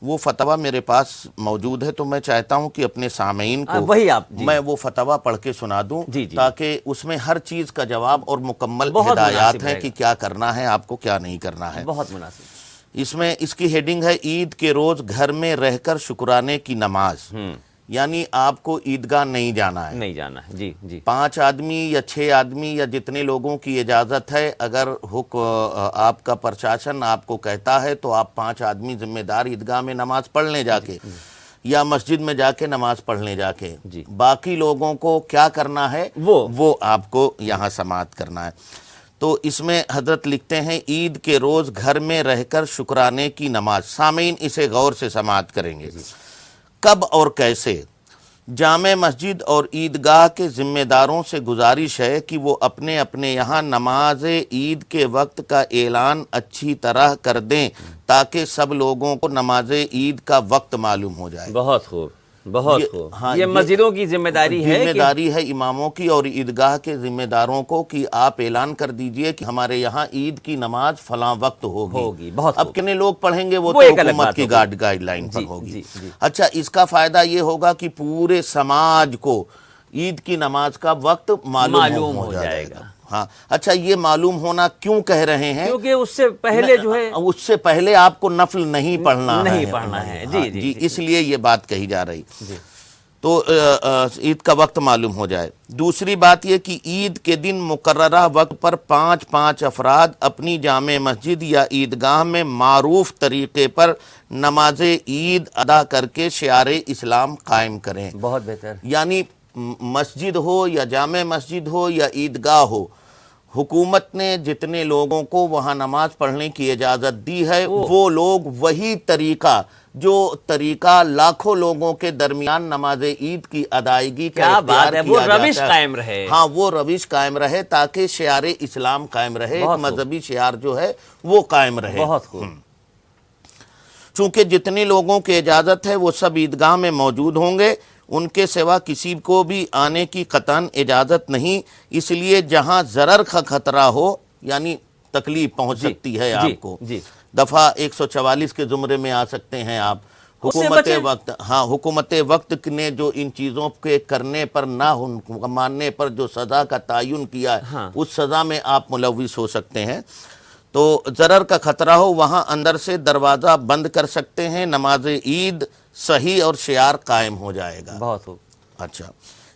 وہ فتویٰ میرے پاس موجود ہے، تو میں چاہتا ہوں کہ اپنے سامعین کو میں وہ فتویٰ پڑھ کے سنا دوں، تاکہ اس میں ہر چیز کا جواب اور مکمل ہدایات ہیں کہ کیا کرنا ہے، آپ کو کیا نہیں کرنا ہے۔ بہت مناسب۔ اس میں اس کی ہیڈنگ ہے عید کے روز گھر میں رہ کر شکرانے کی نماز، یعنی آپ کو عیدگاہ نہیں جانا ہے۔ جی 5 آدمی یا 6 آدمی یا جتنے لوگوں کی اجازت ہے، اگر آپ کا پرشاسن آپ کو کہتا ہے تو آپ 5 آدمی ذمہ دار عیدگاہ میں نماز پڑھ لیں جا کے، یا مسجد میں جا کے نماز پڑھ لیں جا کے۔ باقی لوگوں کو کیا کرنا ہے وہ آپ کو یہاں سماعت کرنا ہے۔ تو اس میں حضرت لکھتے ہیں عید کے روز گھر میں رہ کر شکرانے کی نماز، سامعین اسے غور سے سماعت کریں گے۔ کب اور کیسے؟ جامع مسجد اور عیدگاہ کے ذمہ داروں سے گزارش ہے کہ وہ اپنے اپنے یہاں نماز عید کے وقت کا اعلان اچھی طرح کر دیں، تاکہ سب لوگوں کو نماز عید کا وقت معلوم ہو جائے۔ بہت خوب، بہت خوب۔ یہ مسجدوں کی ذمہ داری ہے، ذمہ داری ہے اماموں کی اور عیدگاہ کے ذمہ داروں کو کہ آپ اعلان کر دیجئے کہ ہمارے یہاں عید کی نماز فلاں وقت ہوگی۔ اب کتنے لوگ پڑھیں گے وہ تو حکومت کی گائیڈ لائن پر ہوگی۔ اچھا، اس کا فائدہ یہ ہوگا کہ پورے سماج کو عید کی نماز کا وقت معلوم ہو جائے گا۔ ہاں، اچھا، یہ معلوم ہونا کیوں کہہ رہے ہیں؟ کیونکہ اس سے پہلے جو ہے، اس سے پہلے آپ کو نفل نہیں پڑھنا ہے۔ جی، اس لیے یہ بات کہی جا رہی، تو عید کا وقت معلوم ہو جائے۔ دوسری بات یہ کہ عید کے دن مقررہ وقت پر 5 افراد اپنی جامع مسجد یا عیدگاہ میں معروف طریقے پر نماز عید ادا کر کے شعار اسلام قائم کریں۔ بہت بہتر۔ یعنی مسجد ہو یا جامع مسجد ہو یا عیدگاہ ہو، حکومت نے جتنے لوگوں کو وہاں نماز پڑھنے کی اجازت دی ہے وہ لوگ وہی طریقہ جو طریقہ لاکھوں لوگوں کے درمیان نماز عید کی ادائیگی کا اختیار کیا وہ جاتا روش ہے، قائم رہے. ہاں وہ روش قائم رہے تاکہ شعار اسلام قائم رہے، ایک مذہبی شعار جو ہے وہ قائم رہے. بہت خوب. چونکہ جتنے لوگوں کی اجازت ہے وہ سب عیدگاہ میں موجود ہوں گے، ان کے سوا کسی کو بھی آنے کی قطعاً اجازت نہیں. اس لیے جہاں ضرر کا خطرہ ہو یعنی تکلیف پہنچ سکتی ہے آپ کو، دفعہ 144 کے زمرے میں آ سکتے ہیں آپ. حکومت وقت نے جو ان چیزوں کے کرنے پر نہ ماننے پر جو سزا کا تعین کیا ہے اس سزا میں آپ ملوث ہو سکتے ہیں. تو ضرر کا خطرہ ہو وہاں اندر سے دروازہ بند کر سکتے ہیں، نماز عید صحیح اور شعار قائم ہو جائے گا. بہت خوب. اچھا،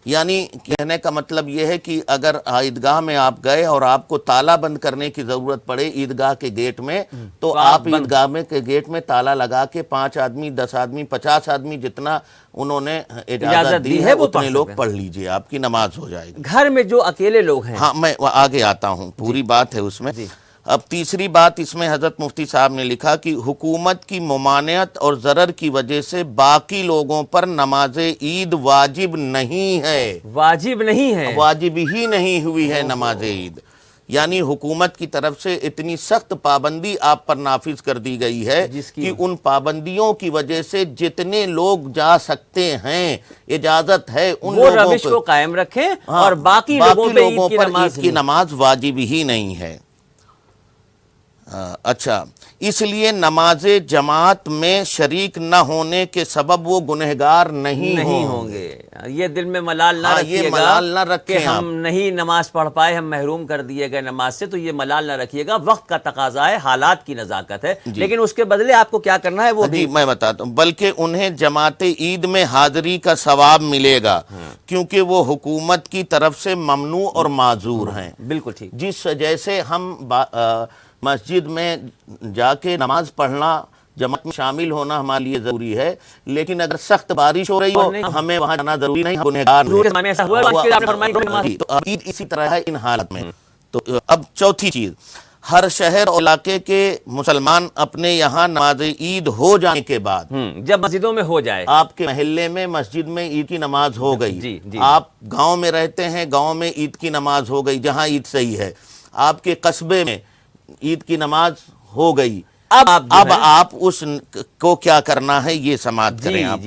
یعنی کہنے کا مطلب یہ ہے کہ اگر عیدگاہ میں آپ گئے اور آپ کو تالا بند کرنے کی ضرورت پڑے عیدگاہ کے گیٹ میں تو آپ عیدگاہ میں کے گیٹ میں تالا لگا کے 5 آدمی 10 آدمی 50 آدمی جتنا انہوں نے اجازت دی ہے اتنے لوگ پڑھ لیجئے، آپ کی نماز ہو جائے گی. گھر میں جو اکیلے لوگ ہیں، ہاں میں آگے آتا ہوں، پوری بات ہے اس میں. اب تیسری بات اس میں حضرت مفتی صاحب نے لکھا کہ حکومت کی ممانعت اور ضرر کی وجہ سے باقی لوگوں پر نماز عید واجب نہیں ہے. واجب نہیں ہے، واجب ہی نہیں ہوئی ہے نماز عید. یعنی حکومت کی طرف سے اتنی سخت پابندی آپ پر نافذ کر دی گئی ہے کہ ان پابندیوں کی وجہ سے جتنے لوگ جا سکتے ہیں اجازت ہے ان وہ لوگوں روش کو قائم رکھیں اور باقی لوگوں پر عید کی نماز واجب ہی نہیں ہے. اچھا، اس لیے نماز جماعت میں شریک نہ ہونے کے سبب وہ گنہگار نہیں ہوں گے. یہ دل میں ملال نہ رکھیے گا کہ ہم نہیں نماز پڑھ پائے، ہم محروم کر دیے گئے نماز سے، تو یہ ملال نہ رکھیے گا. وقت کا تقاضا ہے، حالات کی نزاکت ہے، لیکن اس کے بدلے آپ کو کیا کرنا ہے وہ بھی میں بتاتا ہوں. بلکہ انہیں جماعت عید میں حاضری کا ثواب ملے گا کیونکہ وہ حکومت کی طرف سے ممنوع اور معذور ہیں. بالکل ٹھیک. جیسے ہم مسجد میں جا کے نماز پڑھنا جماعت میں شامل ہونا ہمارے لیے ضروری ہے، لیکن اگر سخت بارش ہو رہی ہو ہمیں وہاں جانا ضروری نہیں، گنہگار ہیں. تو عید اسی طرح ہے ان حالت میں. تو اب چوتھی چیز، ہر شہر اور علاقے کے مسلمان اپنے یہاں نماز عید ہو جانے کے بعد جب مسجدوں میں ہو جائے، آپ کے محلے میں مسجد میں عید کی نماز ہو گئی، آپ گاؤں میں رہتے ہیں گاؤں میں عید کی نماز ہو گئی جہاں عید صحیح ہے، آپ کے قصبے میں عید کی نماز ہو گئی، اب آپ اس کو کیا کرنا ہے یہ سماعت کریں آپ.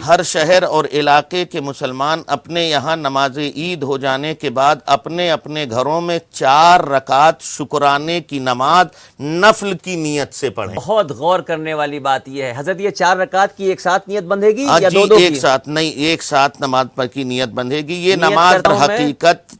ہر شہر اور علاقے کے مسلمان اپنے یہاں نماز عید ہو جانے کے بعد اپنے اپنے گھروں میں 4 رکعت شکرانے کی نماز نفل کی نیت سے پڑھیں. بہت غور کرنے والی بات یہ ہے حضرت، یہ 4 رکعت کی ایک ساتھ نیت بندھے گی یا دو ایک ساتھ نہیں، ایک ساتھ نماز پر کی نیت بندھے گی. یہ نماز حقیقت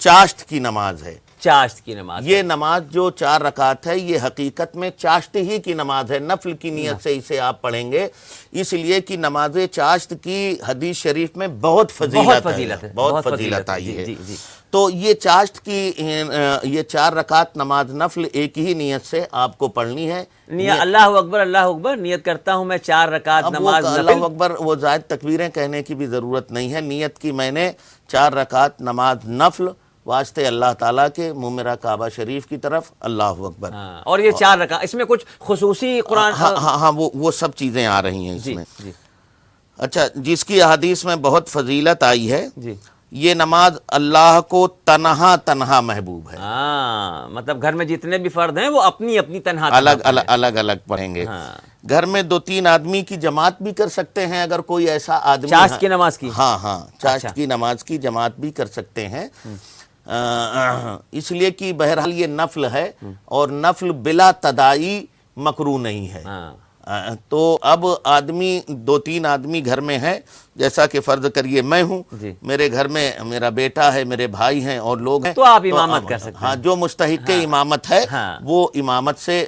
چاشت کی نماز ہے. چاشت کی نماز، یہ نماز جو 4 رکعت ہے یہ حقیقت میں چاشت ہی کی نماز ہے، نفل کی نیت سے اسے آپ پڑھیں گے. اس لیے کہ نماز چاشت کی حدیث شریف میں بہت فضیلت آئی ہے. تو یہ چاشت کی یہ 4 رکعت نماز نفل ایک ہی نیت سے آپ کو پڑھنی ہے. اللہ اکبر نیت کرتا ہوں میں 4 رکعت نماز نفل. اللہ اکبر وہ زائد تکبیریں کہنے کی بھی ضرورت نہیں ہے. نیت کی میں نے 4 رکعت نماز نفل واسطے اللہ تعالیٰ کے میرا کعبہ شریف کی طرف، اللہ اکبر. اور یہ 4 رکعت اس میں کچھ خصوصی قرآن ہاں وہ سب چیزیں آ رہی ہیں اس میں. اچھا، جس کی احادیث میں بہت فضیلت آئی ہے، یہ نماز اللہ کو تنہا محبوب ہے. مطلب گھر میں جتنے بھی فرد ہیں وہ اپنی اپنی تنہا الگ پڑھیں گے. گھر میں 2-3 آدمی کی جماعت بھی کر سکتے ہیں اگر کوئی ایسا آدمی چاشت کی نماز کی. ہاں چاشت کی نماز کی جماعت بھی کر سکتے ہیں. اس لیے کہ بہرحال یہ نفل ہے اور نفل بلا تدائی مکروہ نہیں ہے. تو اب 2-3 آدمی گھر میں ہے، جیسا کہ فرض کریے میں ہوں، میرے گھر میں میرا بیٹا ہے، میرے بھائی ہیں اور لوگ ہیں، تو آپ امامت کر سکتے ہیں. ہاں، جو مستحق امامت ہے وہ امامت سے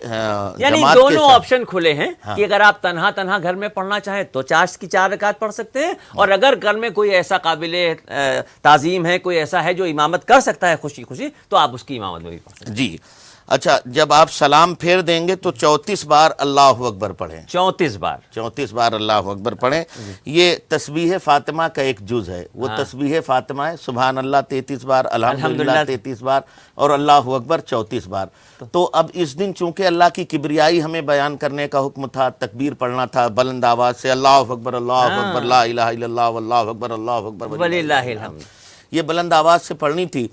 یعنی دونوں آپشن کھلے ہیں کہ اگر آپ تنہا گھر میں پڑھنا چاہیں تو چاشت کی 4 رکعت پڑھ سکتے ہیں، اور اگر گھر میں کوئی ایسا قابل تعظیم ہے، کوئی ایسا ہے جو امامت کر سکتا ہے خوشی تو آپ اس کی امامت میں بھی پڑھ سکتے ہیں. جی. اچھا جب آپ سلام پھیر دیں گے تو 34 بار اللہ اکبر پڑھیں، 34 بار 34 بار اللہ اکبر پڑھیں. یہ تسبیح فاطمہ کا ایک جز ہے، وہ تسبیح فاطمہ ہے. سبحان اللہ 33 بار، الحمدللہ 33 بار اور اللہ اکبر 34 بار. تو اب اس دن چونکہ اللہ کی کبریائی ہمیں بیان کرنے کا حکم تھا، تکبیر پڑھنا تھا بلند آواز سے، اللہ اکبر لا الہ الا اللہ واللہ اکبر اللہ اکبر وللہ الحمد، یہ بلند آواز سے پڑھنی تھی.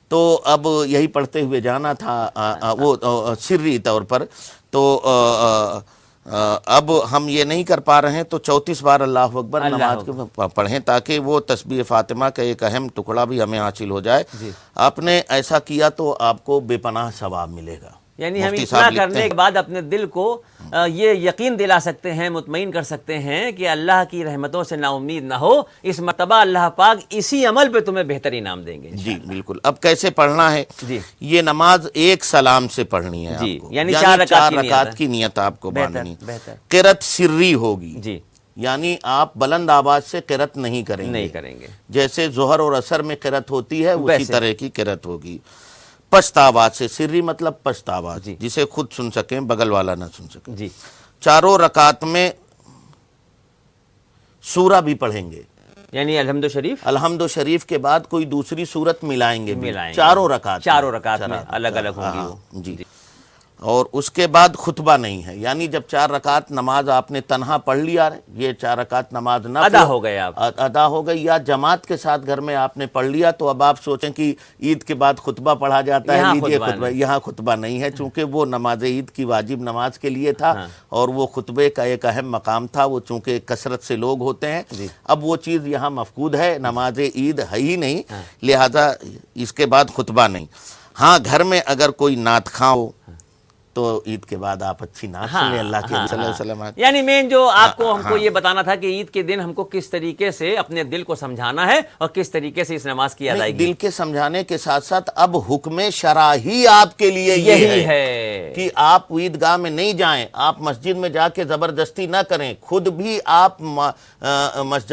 تو اب یہی پڑھتے ہوئے جانا تھا وہ سری طور پر. تو اب ہم یہ نہیں کر پا رہے ہیں، تو 34 بار اللہ اکبر نماز کے پڑھیں تاکہ وہ تسبیح فاطمہ کا ایک اہم ٹکڑا بھی ہمیں حاصل ہو جائے. آپ نے ایسا کیا تو آپ کو بے پناہ ثواب ملے گا. یعنی ہم اتنا کرنے کے بعد اپنے دل کو یہ یقین دلا سکتے ہیں، مطمئن کر سکتے ہیں کہ اللہ کی رحمتوں سے نا امید نہ ہو، اس مرتبہ اللہ پاک اسی عمل پہ تمہیں بہتر انعام دیں گے. جی بالکل. اب کیسے پڑھنا ہے؟ جی یہ نماز ایک سلام سے پڑھنی ہے جی، آپ کو، یعنی 4 رکعت کی نیت آپ کو باندھنی. بہتر. قرأت سری ہوگی، جی یعنی آپ بلند آواز سے قرأت نہیں کریں گے. جیسے ظہر اور عصر میں قرأت ہوتی ہے اسی طرح کی قرأت ہوگی. پست آواز سے، سری مطلب پست آواز، جسے خود سن سکیں، بغل والا نہ سن سکیں. جی چاروں رکعت میں سورہ بھی پڑھیں گے، یعنی الحمد شریف، الحمد شریف کے بعد کوئی دوسری سورت ملائیں گے. چاروں رکعت میں الگ الگ ہوں گی وہ. جی. اور اس کے بعد خطبہ نہیں ہے، یعنی جب 4 رکعت نماز آپ نے تنہا پڑھ لیا، یہ 4 رکعت نماز نہ ادا ہو گئے، ادا ہو گئی، یا جماعت کے ساتھ گھر میں آپ نے پڑھ لیا، تو اب آپ سوچیں کہ عید کے بعد خطبہ پڑھا جاتا ہے، لیجیے خطبہ. یہاں خطبہ نہیں ہے، چونکہ وہ نماز عید کی واجب نماز کے لیے تھا اور وہ خطبے کا ایک اہم مقام تھا. وہ چونکہ کثرت سے لوگ ہوتے ہیں، اب وہ چیز یہاں مفقود ہے، نماز عید ہے ہی نہیں، لہذا اس کے بعد خطبہ نہیں. ہاں گھر میں اگر کوئی نعت خواں ہو تو عید کے بعد آپ اچھی نعت سنیں اللہ کے صلی اللہ علیہ وسلم. یعنی مین جو آپ کو ہم کو یہ بتانا تھا کہ عید کے دن ہم کو کس طریقے سے اپنے دل کو سمجھانا ہے اور کس طریقے سے اس نماز کی ادائیگی. دل کے سمجھانے کے ساتھ ساتھ اب حکم شرع ہی آپ کے لیے یہی ہے کہ آپ عیدگاہ میں نہیں جائیں، آپ مسجد میں جا کے زبردستی نہ کریں. خود بھی آپ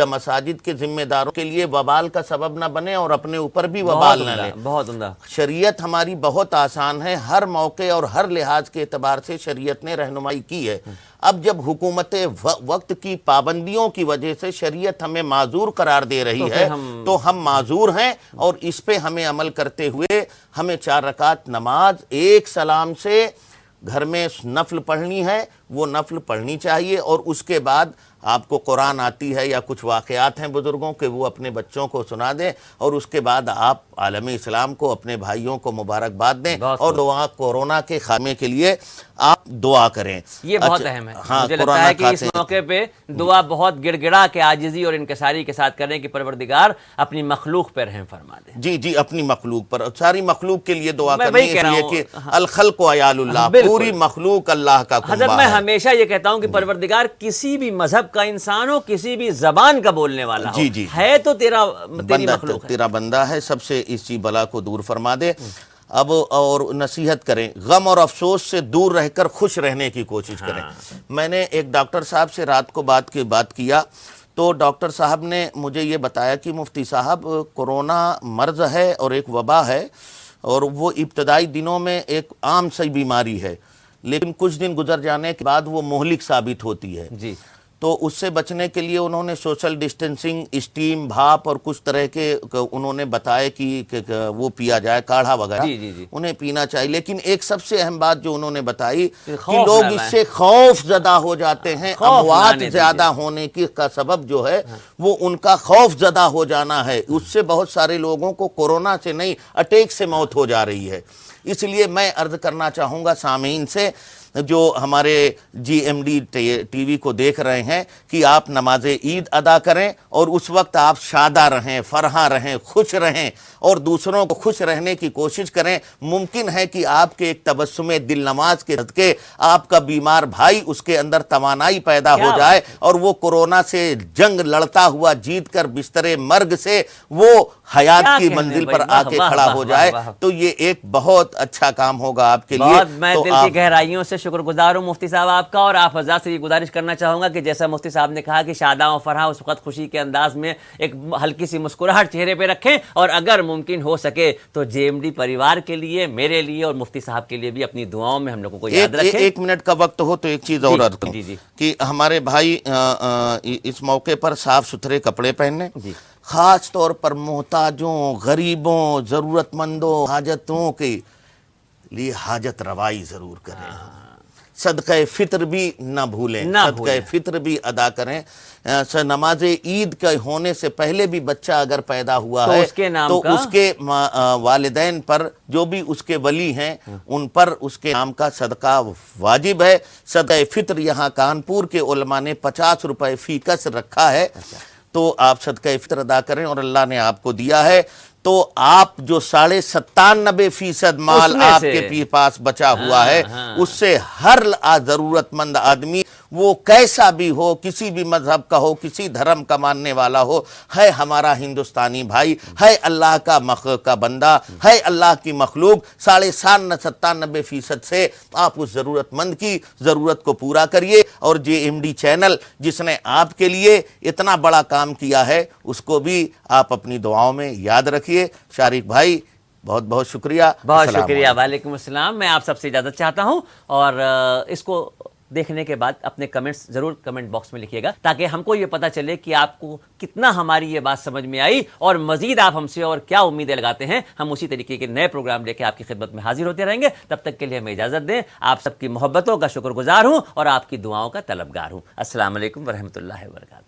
مساجد کے ذمہ داروں کے لیے وبال کا سبب نہ بنیں اور اپنے اوپر بھی وبال نہ لیں. بہت عمدہ. شریعت ہماری بہت آسان ہے، ہر موقع اور ہر لحاظ کے اعتبار سے شریعت نے رہنمائی کی ہے. اب جب حکومت وقت کی پابندیوں کی وجہ سے شریعت ہمیں معذور قرار دے رہی ہے تو ہم معذور ہیں، اور اس پہ ہمیں عمل کرتے ہوئے ہمیں 4 رکعت نماز ایک سلام سے گھر میں نفل پڑھنی ہے، وہ نفل پڑھنی چاہیے. اور اس کے بعد آپ کو قرآن آتی ہے یا کچھ واقعات ہیں بزرگوں کے، وہ اپنے بچوں کو سنا دیں، اور اس کے بعد آپ عالم اسلام کو، اپنے بھائیوں کو مبارکباد دیں، اور دعا کورونا کے خاتمے کے لیے آپ دعا کریں. یہ بہت اہم ہے. مجھے لگتا ہے کہ اس موقع پہ دعا بہت گڑ گڑا کے عاجزی اور انکساری کے ساتھ کریں کہ پروردگار اپنی مخلوق پہ رحم فرما دے. جی اپنی مخلوق پر، ساری مخلوق کے لیے دعا کرنی ہے، اس لیے کہ الخلق عیال اللہ، پوری مخلوق اللہ کا کنبہ ہے. حضرت میں ہمیشہ یہ کہتا ہوں کہ پروردگار کسی بھی مذہب کا انسان ہو، کسی بھی زبان کا بولنے والا ہو، ہے تو تیری مخلوق ہے، تیرا بندہ ہے، سب سے اسی بلا کو دور فرما دے. اب اور نصیحت کریں، غم اور افسوس سے دور رہ کر خوش رہنے کی کوشش کریں. میں نے ایک ڈاکٹر صاحب سے رات کو بات کیا، تو ڈاکٹر صاحب نے مجھے یہ بتایا کہ مفتی صاحب کورونا مرض ہے اور ایک وبا ہے، اور وہ ابتدائی دنوں میں ایک عام سی بیماری ہے، لیکن کچھ دن گزر جانے کے بعد وہ مہلک ثابت ہوتی ہے. تو اس سے بچنے کے لیے انہوں نے سوشل ڈسٹینسنگ، اسٹیم، بھاپ اور کچھ طرح کے انہوں نے بتائے کہ وہ پیا جائے، کاڑھا وغیرہ انہیں پینا چاہیے. لیکن ایک سب سے اہم بات جو انہوں نے بتائی کہ لوگ اس سے خوف زدہ ہو جاتے ہیں. اموات زیادہ ہونے کی کا سبب جو ہے وہ ان کا خوف زدہ ہو جانا ہے. اس سے بہت سارے لوگوں کو کورونا سے نہیں، اٹیک سے موت ہو جا رہی ہے. اس لیے میں عرض کرنا چاہوں گا سامعین سے جو ہمارے G M D TV کو دیکھ رہے ہیں کہ آپ نماز عید ادا کریں، اور اس وقت آپ شادہ رہیں، فرحاں رہیں، خوش رہیں، اور دوسروں کو خوش رہنے کی کوشش کریں. ممکن ہے کہ آپ کے ایک تبسم دل نواز کے صدقے آپ کا بیمار بھائی، اس کے اندر توانائی پیدا ہو جائے، اور وہ کورونا سے جنگ لڑتا ہوا جیت کر بستر مرگ سے وہ حیات کیا کی کہنے منزل بھائی، پر واہ، آ کے واہ، کھڑا واہ، ہو واہ، جائے واہ۔ تو یہ ایک بہت اچھا کام ہوگا آپ کے لیے. بہت میں تو دل آپ کی گہرائیوں سے شکر گزار ہوں مفتی صاحب آپ کا، اور آپ حضرات سے یہ گزارش کرنا چاہوں گا کہ جیسا مفتی صاحب نے کہا کہ شاداں و فرحاں اس وقت خوشی کے انداز میں ایک ہلکی سی مسکراہٹ چہرے پہ رکھیں، اور اگر ممکن ہو سکے تو جے ایم ڈی پریوار کے لیے، میرے لیے اور مفتی صاحب کے لیے بھی اپنی دعاؤں میں ہم لوگوں کو یاد رکھیں. ایک منٹ کا وقت ہو تو ایک چیز اور عرض کروں کہ ہمارے بھائی اس موقع پر صاف ستھرے کپڑے پہننے، خاص طور پر محتاجوں، غریبوں، ضرورت مندوں، حاجتوں کے لیے حاجت روائی ضرور کریں. صدقہ فطر بھی نہ بھولیں، صدقہ فطر بھی ادا کریں. نماز عید کے ہونے سے پہلے بھی بچہ اگر پیدا ہوا ہے تو اس کے والدین پر، جو بھی اس کے ولی ہیں، ان پر اس کے نام کا صدقہ واجب ہے. صدقہ فطر یہاں کانپور کے علماء نے 50 روپے فی کس رکھا ہے، تو آپ صدقہ فطر ادا کریں، اور اللہ نے آپ کو دیا ہے تو آپ جو 97.5% مال آپ کے پاس بچا ہوا ہے، اس سے ہر ضرورت مند آدمی، وہ کیسا بھی ہو، کسی بھی مذہب کا ہو، کسی دھرم کا ماننے والا ہو، ہے ہمارا ہندوستانی بھائی، ہے اللہ کا بندہ، ہے اللہ کی مخلوق. 97.5% سے آپ اس ضرورت مند کی ضرورت کو پورا کریے. اور جے ایم ڈی چینل جس نے آپ کے لیے اتنا بڑا کام کیا ہے، اس کو بھی آپ اپنی دعاؤں میں یاد رکھیے. شارق بھائی بہت بہت شکریہ. بہت شکریہ. وعلیکم السلام. میں آپ سب سے اجازت چاہتا ہوں، اور اس کو دیکھنے کے بعد اپنے کمنٹس ضرور کمنٹ باکس میں لکھیے گا، تاکہ ہم کو یہ پتہ چلے کہ آپ کو کتنا ہماری یہ بات سمجھ میں آئی، اور مزید آپ ہم سے اور کیا امیدیں لگاتے ہیں. ہم اسی طریقے کے نئے پروگرام لے کے آپ کی خدمت میں حاضر ہوتے رہیں گے. تب تک کے لیے ہمیں اجازت دیں. آپ سب کی محبتوں کا شکر گزار ہوں، اور آپ کی دعاؤں کا طلبگار ہوں. السلام علیکم ورحمۃ اللہ وبرکاتہ.